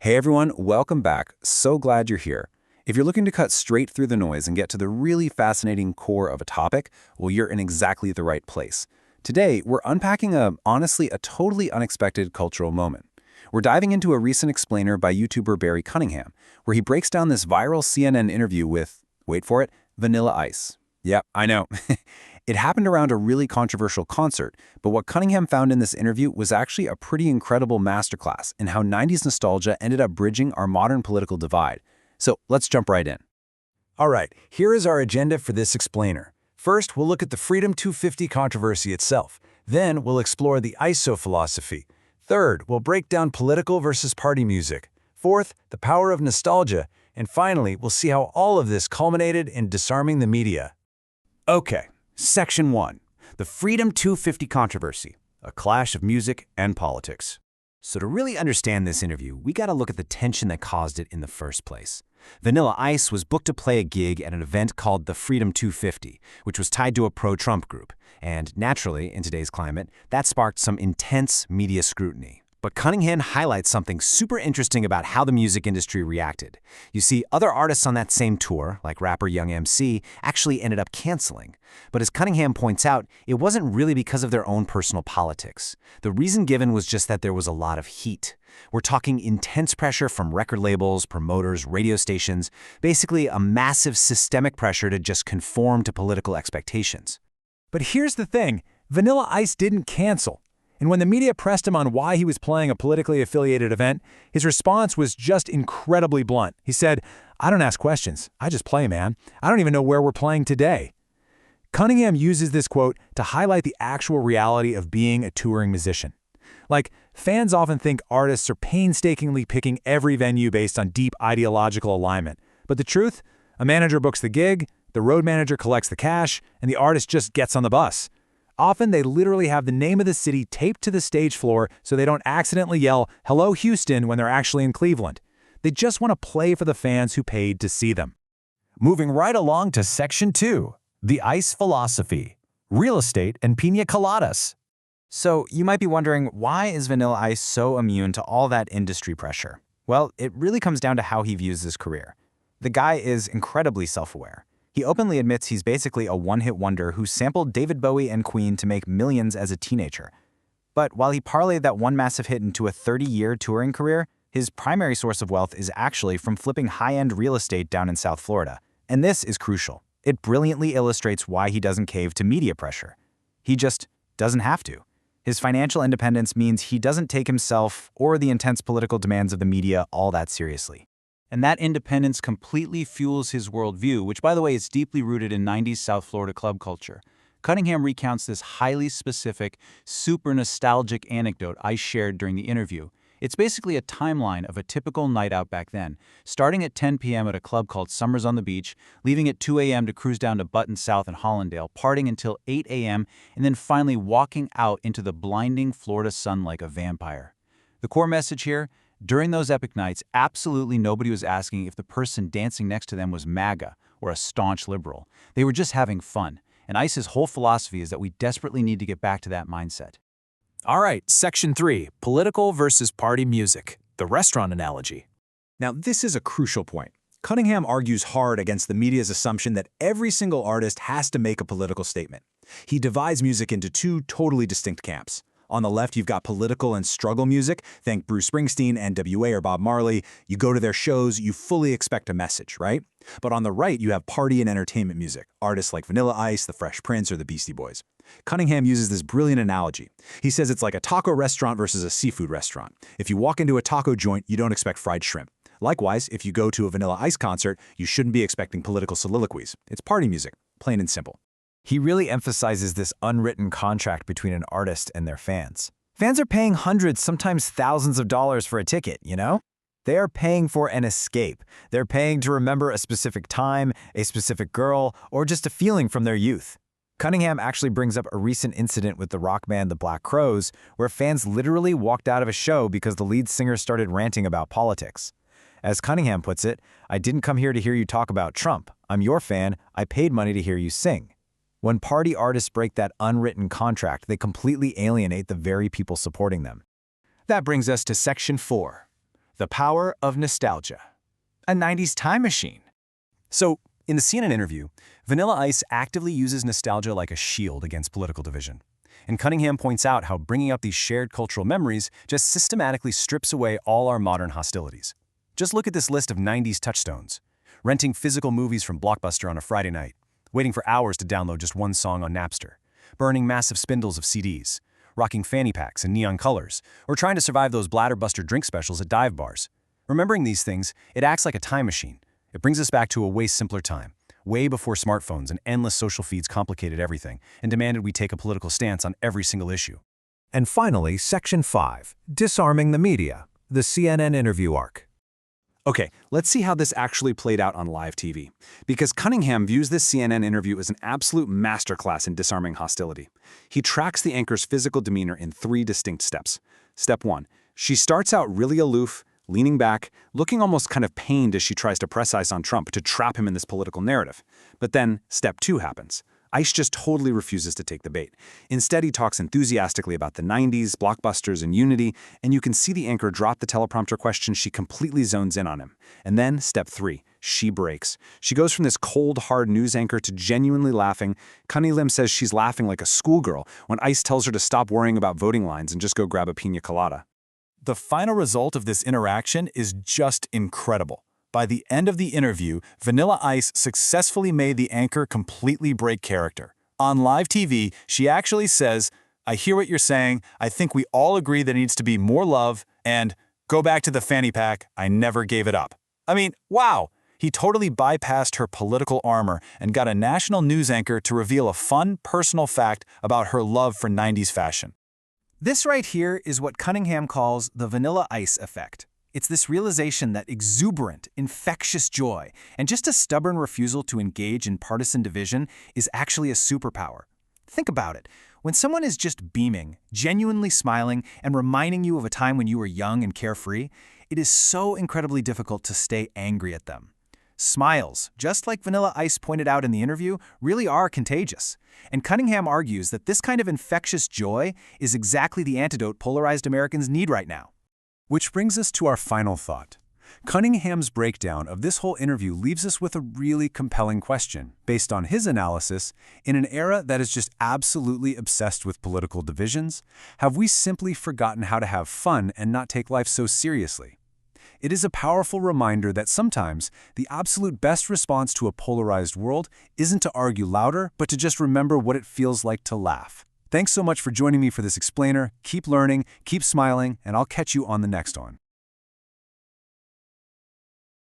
Hey everyone, welcome back. So glad you're here. If you're looking to cut straight through the noise and get to the really fascinating core of a topic, well, you're in exactly the right place. Today, we're unpacking honestly, a totally unexpected cultural moment. We're diving into a recent explainer by YouTuber Barry Cunningham, where he breaks down this viral CNN interview with, wait for it, Vanilla Ice. Yep, I know. It happened around a really controversial concert, but what Cunningham found in this interview was actually a pretty incredible masterclass in how 90s nostalgia ended up bridging our modern political divide. So let's jump right in. All right, here is our agenda for this explainer. First, we'll look at the Freedom 250 controversy itself. Then, we'll explore the ISO philosophy. Third, we'll break down political versus party music. Fourth, the power of nostalgia. And finally, we'll see how all of this culminated in disarming the media. Okay, Section 1. The Freedom 250 controversy, a clash of music and politics. So to really understand this interview, we gotta look at the tension that caused it in the first place. Vanilla Ice was booked to play a gig at an event called the Freedom 250, which was tied to a pro-Trump group. And naturally, in today's climate, that sparked some intense media scrutiny. But Cunningham highlights something super interesting about how the music industry reacted. You see, other artists on that same tour, like rapper Young MC, actually ended up canceling. But as Cunningham points out, it wasn't really because of their own personal politics. The reason given was just that there was a lot of heat. We're talking intense pressure from record labels, promoters, radio stations, basically a massive systemic pressure to just conform to political expectations. But here's the thing, Vanilla Ice didn't cancel. And when the media pressed him on why he was playing a politically affiliated event, his response was just incredibly blunt. He said, "I don't ask questions. I just play, man. I don't even know where we're playing today." Cunningham uses this quote to highlight the actual reality of being a touring musician. Like, fans often think artists are painstakingly picking every venue based on deep ideological alignment. But the truth? A manager books the gig, the road manager collects the cash, and the artist just gets on the bus. Often they literally have the name of the city taped to the stage floor so they don't accidentally yell, "Hello, Houston," when they're actually in Cleveland. They just want to play for the fans who paid to see them. Moving right along to Section 2, the ICE philosophy, real estate and piña coladas. So you might be wondering, why is Vanilla Ice so immune to all that industry pressure? Well, it really comes down to how he views his career. The guy is incredibly self-aware. He openly admits he's basically a one-hit wonder who sampled David Bowie and Queen to make millions as a teenager. But while he parlayed that one massive hit into a 30-year touring career, his primary source of wealth is actually from flipping high-end real estate down in South Florida. And this is crucial. It brilliantly illustrates why he doesn't cave to media pressure. He just doesn't have to. His financial independence means he doesn't take himself or the intense political demands of the media all that seriously. And that independence completely fuels his worldview, which, by the way, is deeply rooted in 90s South Florida club culture. Cunningham recounts this highly specific, super nostalgic anecdote I shared during the interview. It's basically a timeline of a typical night out back then, starting at 10 p.m. at a club called Summers on the Beach, leaving at 2 a.m. to cruise down to Button South and Hollandale, partying until 8 a.m., and then finally walking out into the blinding Florida sun like a vampire. The core message here? During those epic nights, absolutely nobody was asking if the person dancing next to them was MAGA or a staunch liberal. They were just having fun. And ICE's whole philosophy is that we desperately need to get back to that mindset. All right, Section 3, political versus party music, the restaurant analogy. Now, this is a crucial point. Cunningham argues hard against the media's assumption that every single artist has to make a political statement. He divides music into two totally distinct camps. On the left, you've got political and struggle music. Think Bruce Springsteen, NWA, or Bob Marley. You go to their shows, you fully expect a message, right? But on the right, you have party and entertainment music. Artists like Vanilla Ice, The Fresh Prince, or the Beastie Boys. Cunningham uses this brilliant analogy. He says it's like a taco restaurant versus a seafood restaurant. If you walk into a taco joint, you don't expect fried shrimp. Likewise, if you go to a Vanilla Ice concert, you shouldn't be expecting political soliloquies. It's party music, plain and simple. He really emphasizes this unwritten contract between an artist and their fans. Fans are paying hundreds, sometimes thousands of dollars for a ticket, you know? They are paying for an escape. They're paying to remember a specific time, a specific girl, or just a feeling from their youth. Cunningham actually brings up a recent incident with the rock band The Black Crowes, where fans literally walked out of a show because the lead singer started ranting about politics. As Cunningham puts it, "I didn't come here to hear you talk about Trump. I'm your fan. I paid money to hear you sing." When party artists break that unwritten contract, they completely alienate the very people supporting them. That brings us to Section 4, The power of nostalgia. A 90s time machine. So, in the CNN interview, Vanilla Ice actively uses nostalgia like a shield against political division. And Cunningham points out how bringing up these shared cultural memories just systematically strips away all our modern hostilities. Just look at this list of 90s touchstones. Renting physical movies from Blockbuster on a Friday night, waiting for hours to download just one song on Napster, burning massive spindles of CDs, rocking fanny packs in neon colors, or trying to survive those bladderbuster drink specials at dive bars. Remembering these things, it acts like a time machine. It brings us back to a way simpler time, way before smartphones and endless social feeds complicated everything and demanded we take a political stance on every single issue. And finally, Section 5, Disarming the Media, the CNN interview arc. Okay, let's see how this actually played out on live TV. Because Cunningham views this CNN interview as an absolute masterclass in disarming hostility. He tracks the anchor's physical demeanor in 3 distinct steps. Step 1, she starts out really aloof, leaning back, looking almost kind of pained as she tries to press ice on Trump to trap him in this political narrative. But then, step 2 happens. Ice just totally refuses to take the bait. Instead, he talks enthusiastically about the 90s, blockbusters, and unity, and you can see the anchor drop the teleprompter question. She completely zones in on him. And then, step 3, she breaks. She goes from this cold, hard news anchor to genuinely laughing. Cunningham says she's laughing like a schoolgirl when Ice tells her to stop worrying about voting lines and just go grab a piña colada. The final result of this interaction is just incredible. By the end of the interview, Vanilla Ice successfully made the anchor completely break character. On live TV, she actually says, "I hear what you're saying. I think we all agree there needs to be more love," and "go back to the fanny pack. I never gave it up." I mean, wow! He totally bypassed her political armor and got a national news anchor to reveal a fun, personal fact about her love for 90s fashion. This right here is what Cunningham calls the Vanilla Ice effect. It's this realization that exuberant, infectious joy and just a stubborn refusal to engage in partisan division is actually a superpower. Think about it. When someone is just beaming, genuinely smiling, and reminding you of a time when you were young and carefree, it is so incredibly difficult to stay angry at them. Smiles, just like Vanilla Ice pointed out in the interview, really are contagious. And Cunningham argues that this kind of infectious joy is exactly the antidote polarized Americans need right now. Which brings us to our final thought. Cunningham's breakdown of this whole interview leaves us with a really compelling question, based on his analysis. In an era that is just absolutely obsessed with political divisions, have we simply forgotten how to have fun and not take life so seriously? It is a powerful reminder that sometimes the absolute best response to a polarized world isn't to argue louder, but to just remember what it feels like to laugh. Thanks so much for joining me for this explainer. Keep learning, keep smiling, and I'll catch you on the next one.